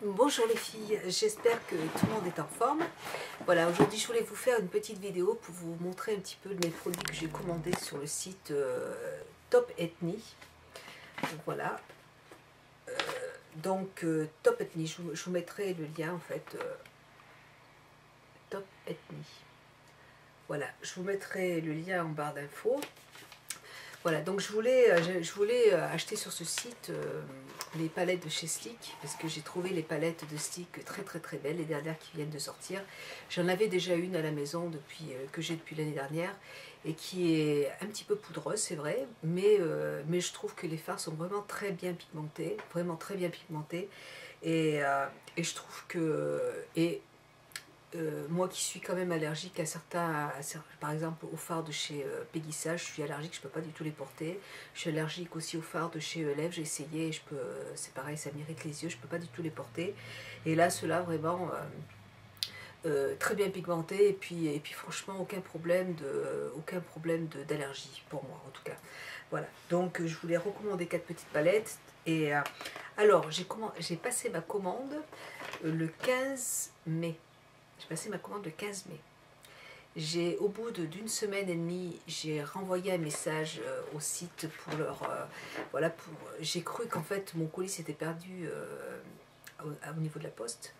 Bonjour les filles, j'espère que tout le monde est en forme. Voilà, aujourd'hui je voulais vous faire une petite vidéo pour vous montrer un petit peu mes produits que j'ai commandés sur le site Top Ethnie. Donc, voilà, Top Ethnie, je vous mettrai le lien en fait, Top Ethnie. Voilà, je vous mettrai le lien en barre d'infos. Voilà, donc je voulais acheter sur ce site les palettes de chez Sleek, parce que j'ai trouvé les palettes de Sleek très belles, les dernières qui viennent de sortir. J'en avais déjà une à la maison que j'ai depuis l'année dernière, et qui est un petit peu poudreuse, c'est vrai, mais je trouve que les fards sont vraiment très bien pigmentés, et je trouve que... moi qui suis quand même allergique à par exemple aux fards de chez Peggy Sage, je suis allergique, je ne peux pas du tout les porter. Je suis allergique aussi aux fards de chez Elève, j'ai essayé, c'est pareil, ça m'irrite les yeux, je ne peux pas du tout les porter. Et là, ceux-là, vraiment très bien pigmentés, et puis franchement, aucun problème d'allergie, pour moi en tout cas. Voilà, donc je voulais recommander 4 petites palettes. Et alors, j'ai passé ma commande le 15 mai. J'ai passé ma commande le 15 mai. Au bout d'une semaine et demie, j'ai renvoyé un message au site pour voilà, j'ai cru qu'en fait mon colis s'était perdu au niveau de la poste.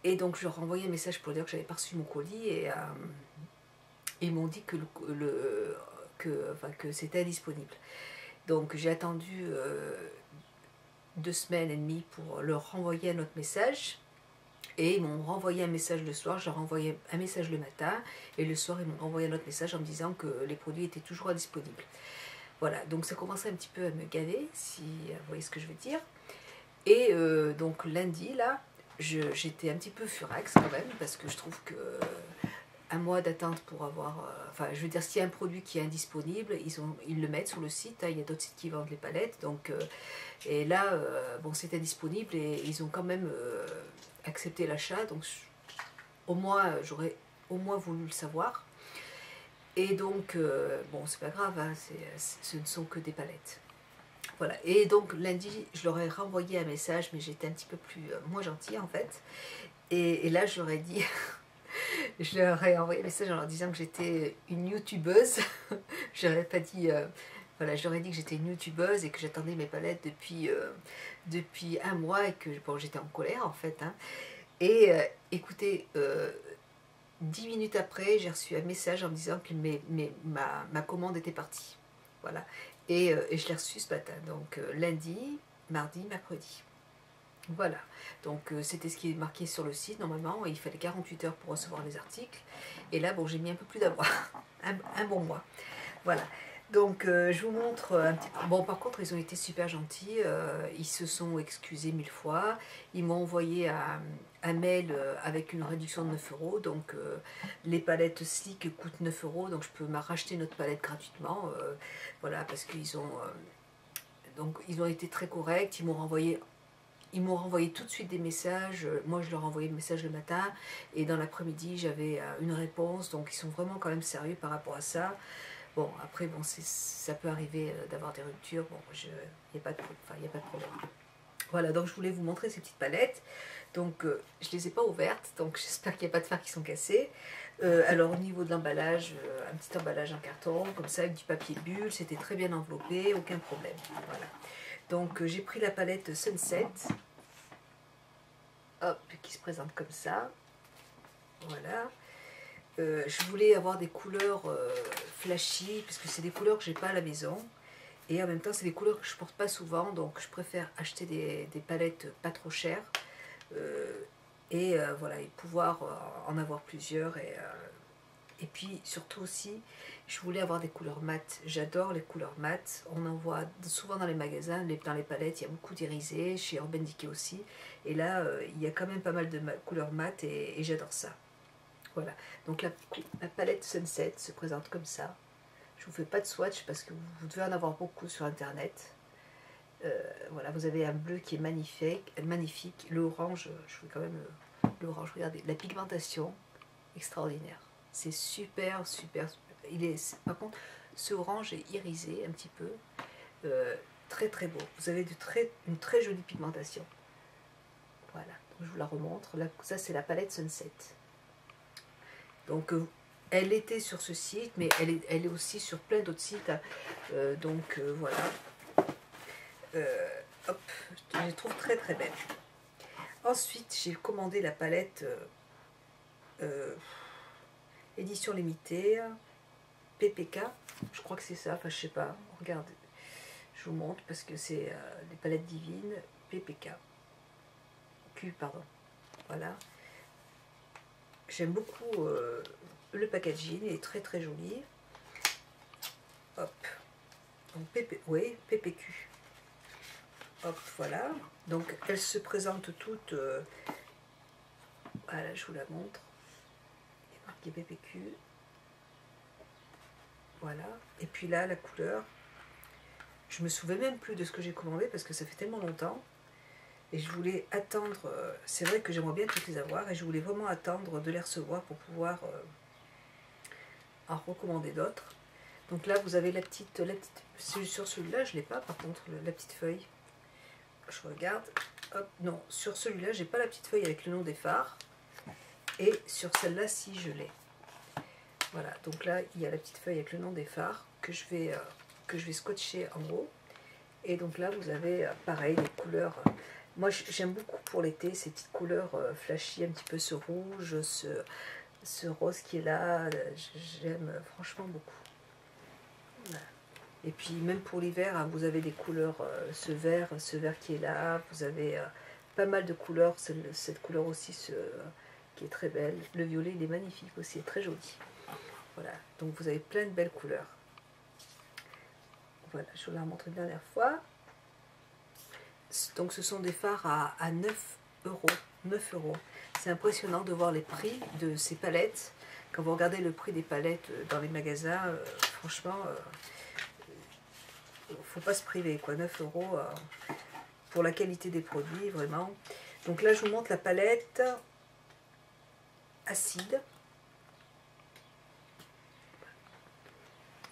Et donc je leur ai renvoyé un message pour dire que j'avais pas reçu mon colis, et ils m'ont dit que c'était indisponible. Donc j'ai attendu 2 semaines et demie pour leur renvoyer un autre message. Et ils m'ont renvoyé un message le soir, j'ai renvoyé un message le matin, et le soir ils m'ont renvoyé un autre message en me disant que les produits étaient toujours indisponibles. Voilà, donc ça commençait un petit peu à me gaver, si vous voyez ce que je veux dire. Et donc lundi, là, j'étais un petit peu furax quand même, parce que je trouve que un mois d'attente pour avoir... enfin, je veux dire, s'il y a un produit qui est indisponible, ils le mettent sur le site, hein, il y a d'autres sites qui vendent les palettes, donc... et là, bon, c'était disponible, et ils ont quand même accepté l'achat, donc au moins, j'aurais au moins voulu le savoir. Et donc, bon, c'est pas grave, hein, ce ne sont que des palettes. Voilà, et donc lundi, je leur ai renvoyé un message, mais j'étais un petit peu moins gentille en fait. Et là, je leur ai dit... je leur ai envoyé un message en leur disant que j'étais une youtubeuse. Je n'aurais pas dit... voilà, je leur ai dit que j'étais une youtubeuse et que j'attendais mes palettes depuis un mois, et que bon, j'étais en colère en fait. Hein. Et écoutez, 10 minutes après, j'ai reçu un message en me disant que ma commande était partie. Voilà. Et je l'ai reçu ce matin. Donc lundi, mardi, mercredi. Voilà, donc c'était ce qui est marqué sur le site normalement, et il fallait 48 heures pour recevoir les articles. Et là, bon, j'ai mis un peu plus d'un mois, un bon mois. Voilà, donc je vous montre un petit peu. Bon, par contre, ils ont été super gentils, ils se sont excusés 1000 fois, ils m'ont envoyé un mail avec une réduction de 9 euros. Donc les palettes Sleek coûtent 9 euros, donc je peux me racheter notre palette gratuitement. Voilà, parce qu'ils ont... donc ils ont été très corrects, ils m'ont renvoyé tout de suite des messages. Moi, je leur ai envoyé le message le matin, et dans l'après-midi, j'avais une réponse. Donc, ils sont vraiment quand même sérieux par rapport à ça. Bon, après, bon, ça peut arriver d'avoir des ruptures. Bon, il n'y a pas de problème. Voilà, donc je voulais vous montrer ces petites palettes. Donc, je ne les ai pas ouvertes, donc j'espère qu'il n'y a pas de fards qui sont cassés. Alors, au niveau de l'emballage, un petit emballage en carton, comme ça, avec du papier bulle. C'était très bien enveloppé, aucun problème. Voilà. Donc, j'ai pris la palette Sunset. Hop, qui se présente comme ça. Voilà. Je voulais avoir des couleurs flashy, parce que c'est des couleurs que j'ai pas à la maison. Et en même temps, c'est des couleurs que je porte pas souvent, donc je préfère acheter des palettes pas trop chères. Voilà, et pouvoir en avoir plusieurs. Et puis surtout aussi, je voulais avoir des couleurs mates. J'adore les couleurs mates. On en voit souvent dans les magasins, dans les palettes, il y a beaucoup d'irisés, chez Urban Decay aussi. Et là, il y a quand même pas mal de couleurs mates, et j'adore ça. Voilà. Donc la palette Sunset se présente comme ça. Je vous fais pas de swatch parce que vous devez en avoir beaucoup sur internet. Voilà, vous avez un bleu qui est magnifique. L'orange, je fais quand même l'orange. Regardez, la pigmentation extraordinaire. C'est super. Par contre, ce orange est irisé un petit peu. Très beau. Vous avez une très jolie pigmentation. Voilà. Voilà, je vous la remontre. Là, ça, c'est la palette Sunset. Donc, elle était sur ce site, mais elle est aussi sur plein d'autres sites. Voilà. Hop, je les trouve très très belles. Ensuite, j'ai commandé la palette édition limitée, PPK. Je crois que c'est ça, enfin je sais pas. Regardez, je vous montre parce que c'est des palettes divines, PPK. Q, pardon. Voilà. J'aime beaucoup le packaging, il est très très joli. Hop. Donc, oui, PPQ. Hop, voilà. Donc, elles se présentent toutes. Voilà, je vous la montre. Il est marqué PPQ. Voilà. Et puis là, la couleur. Je me souviens même plus de ce que j'ai commandé parce que ça fait tellement longtemps. Et je voulais attendre. C'est vrai que j'aimerais bien toutes les avoir. Et je voulais vraiment attendre de les recevoir pour pouvoir en recommander d'autres. Donc là, vous avez la petite sur celui-là, je ne l'ai pas, par contre, la petite feuille. Je regarde. Hop, non, sur celui-là, j'ai pas la petite feuille avec le nom des phares. Et sur celle-là, si, je l'ai. Voilà, donc là, il y a la petite feuille avec le nom des phares que je vais scotcher en haut. Et donc là, vous avez, pareil, les couleurs. Moi, j'aime beaucoup pour l'été ces petites couleurs flashy, un petit peu ce rouge, ce rose qui est là. J'aime franchement beaucoup. Voilà. Et puis même pour l'hiver, hein, vous avez des couleurs, ce vert qui est là, vous avez pas mal de couleurs, cette couleur aussi qui est très belle. Le violet, il est magnifique aussi, très joli. Voilà, donc vous avez plein de belles couleurs. Voilà, je vous la remontre une dernière fois. Donc ce sont des phares à 9 euros. 9 euros. C'est impressionnant de voir les prix de ces palettes. Quand vous regardez le prix des palettes dans les magasins, franchement... faut pas se priver, quoi. 9 euros pour la qualité des produits, vraiment. Donc là, je vous montre la palette acide.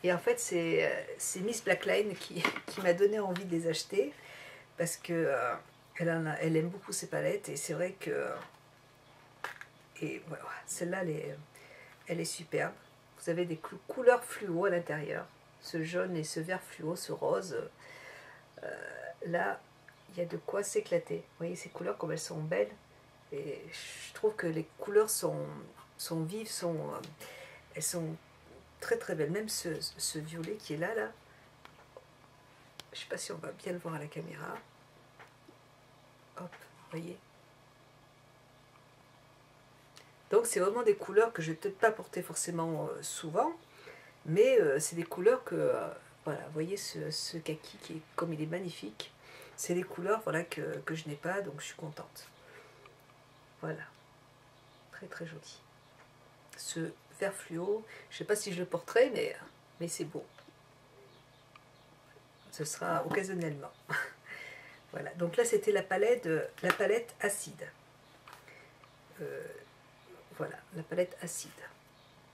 Et en fait, c'est Miss Blackline qui m'a donné envie de les acheter parce que elle aime beaucoup ces palettes et c'est vrai que voilà, celle-là, elle est superbe. Vous avez des couleurs fluo à l'intérieur, ce jaune et ce vert fluo, ce rose. Là, il y a de quoi s'éclater. Vous voyez ces couleurs comme elles sont belles. Et je trouve que les couleurs sont vives, elles sont très très belles. Même ce violet qui est là. Je ne sais pas si on va bien le voir à la caméra. Hop, vous voyez. Donc c'est vraiment des couleurs que je ne vais peut-être pas porter forcément souvent. Mais c'est des couleurs que... voilà, vous voyez ce kaki qui est, comme il est magnifique. C'est des couleurs voilà, que je n'ai pas, donc je suis contente. Voilà. Très très joli. Ce vert fluo, je ne sais pas si je le porterai, mais c'est beau. Ce sera occasionnellement. Voilà, donc là c'était la palette acide. Voilà, la palette acide.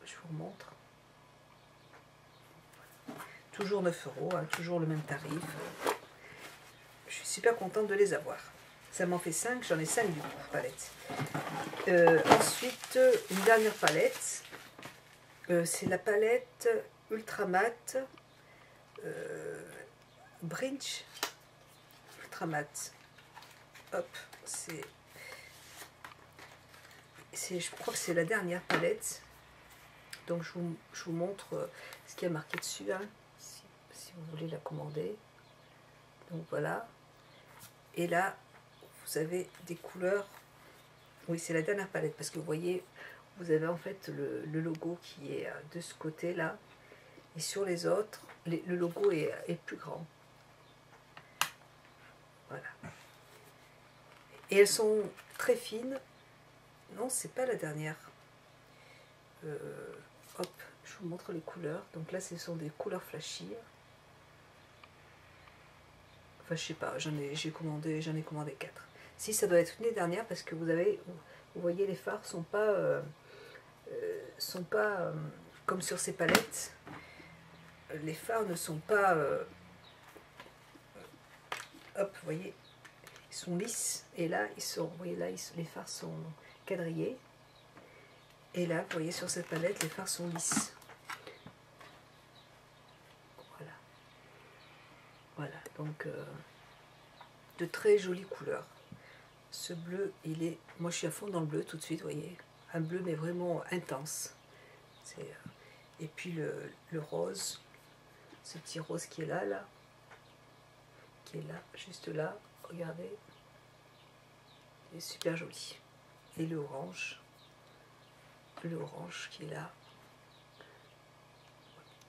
Je vous remontre. Toujours 9 euros, hein, toujours le même tarif. Je suis super contente de les avoir. Ça m'en fait 5, j'en ai 5 du coup, palettes. Ensuite, une dernière palette. C'est la palette Ultra Mat Brinch Ultra Mat. Hop, je crois que c'est la dernière palette. Donc je vous montre ce qu'il y a marqué dessus, hein, si vous voulez la commander. Donc voilà. Et là, vous avez des couleurs. Oui, c'est la dernière palette parce que vous voyez, vous avez en fait le logo qui est de ce côté-là. Et sur les autres, le logo est plus grand. Voilà. Et elles sont très fines. Non, c'est pas la dernière. Hop, je vous montre les couleurs. Donc là, ce sont des couleurs flashy. Enfin, je sais pas, j'en ai commandé 4. Si, ça doit être une des dernières parce que vous voyez, les fards sont pas comme sur ces palettes. Les fards ne sont pas hop, vous voyez, ils sont lisses. Et là, vous voyez là, les fards sont quadrillés. Et là, vous voyez sur cette palette, les fards sont lisses. Voilà. Voilà, donc de très jolies couleurs. Ce bleu, moi je suis à fond dans le bleu tout de suite, vous voyez. Un bleu mais vraiment intense. Et puis le rose, ce petit rose qui est là, qui est là, juste là, regardez. Il est super joli. Et le orange qui est là.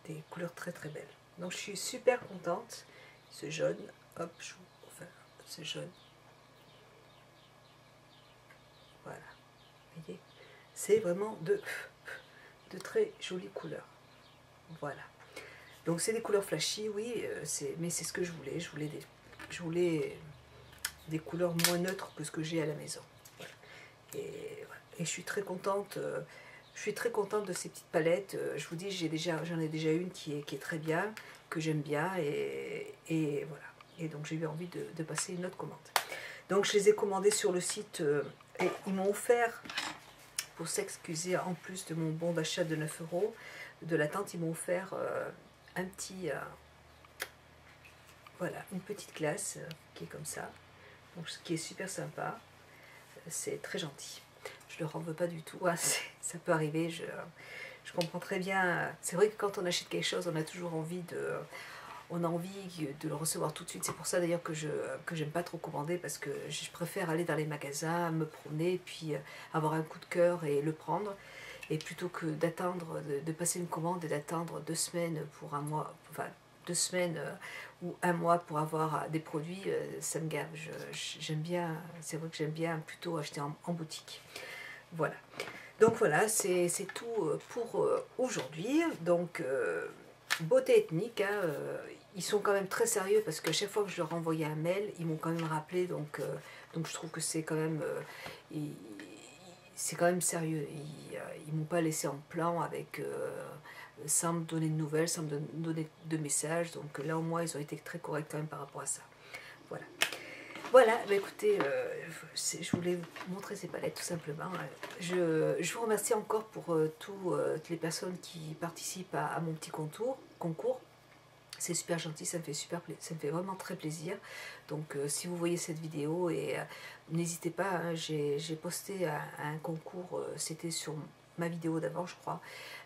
Des couleurs très très belles. Donc je suis super contente. Ce jaune, hop, ce jaune. Voilà. Vous voyez, c'est vraiment de très jolies couleurs. Voilà. Donc c'est des couleurs flashy, oui, mais c'est ce que je voulais. Je voulais des couleurs moins neutres que ce que j'ai à la maison. Voilà. Et je suis très contente. Je suis très contente de ces petites palettes. Je vous dis, j'en ai déjà une qui est très bien, que j'aime bien, et voilà. Et donc j'ai eu envie de passer une autre commande. Donc je les ai commandées sur le site et ils m'ont offert, pour s'excuser en plus de mon bon d'achat de 9 € de la tente, ils m'ont offert un petit, voilà, une petite glace qui est comme ça, donc ce qui est super sympa. C'est très gentil. Je ne le renvoie pas du tout. Ah, ça peut arriver, je comprends très bien. C'est vrai que quand on achète quelque chose, on a toujours envie de le recevoir tout de suite. C'est pour ça d'ailleurs que j'aime pas trop commander, parce que je préfère aller dans les magasins, me promener, puis avoir un coup de cœur et le prendre. Et plutôt que d'attendre, de passer une commande et d'attendre 2 semaines pour un mois, enfin 2 semaines ou un mois pour avoir des produits, ça me gave. J'aime bien, c'est vrai que j'aime bien plutôt acheter en boutique. Voilà. Donc voilà, c'est tout pour aujourd'hui. Donc beauté ethnique, hein, ils sont quand même très sérieux, parce que chaque fois que je leur envoyais un mail, ils m'ont quand même rappelé, donc je trouve que c'est quand même c'est quand même sérieux. Ils m'ont pas laissé en plan avec sans me donner de nouvelles, sans me donner de messages. Donc là au moins ils ont été très corrects quand même par rapport à ça. Voilà. Voilà, bah écoutez, je voulais vous montrer ces palettes tout simplement. Je vous remercie encore pour toutes les personnes qui participent à mon petit concours. C'est super gentil, ça me fait vraiment très plaisir. Donc si vous voyez cette vidéo, et n'hésitez pas, hein, j'ai posté un concours, c'était sur ma vidéo d'avant je crois.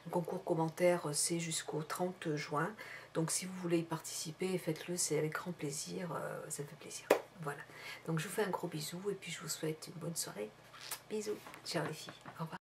Un concours commentaire, c'est jusqu'au 30 juin. Donc si vous voulez y participer, faites-le, c'est avec grand plaisir, ça me fait plaisir. Voilà, donc je vous fais un gros bisou et puis je vous souhaite une bonne soirée. Bisous, ciao les filles, au revoir.